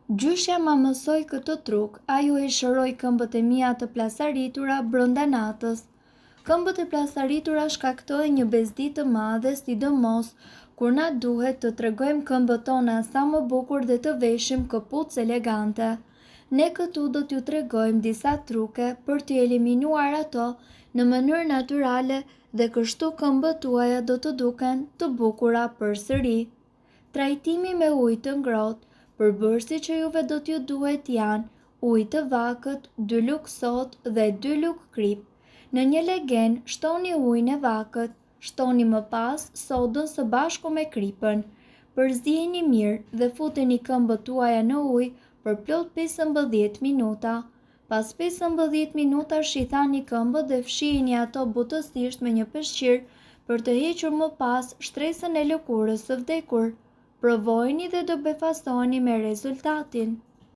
Gjyshja ma mësoi këtë truk, ajo i shëroi këmbët e mia të plasaritura brënda natës. Këmbët e plasaritura shkaktojnë një bezdi të madhe, sidomos kur na duhet të tregojmë këmbët tona sa më bukur dhe të veshim këpucë elegante. Ne këtu do t'ju tregojmë disa truke për t'i eliminuar ato në mënyrë natyrale dhe kështu këmbët tuaja do të duken të bukura përsëri. Trajtimi me ujë të ngrohtë. Përbërësi që juve do t'ju duhet janë ujë të vakët, 2 lugë sot dhe 2 lugë krip. Në një legen, shtoni ujin e vakët, shtoni më pas sodën së bashku me kripën. Përziheni mirë dhe futeni këmbët tuaja në ujë për plot 15 minuta. Pas 15 minuta shithani këmbët dhe fshihini ato butësisht me një peshqir për të hequr më pas shtresën e lëkurës së vdekur. Provojeni dhe do befasoni me rezultatin.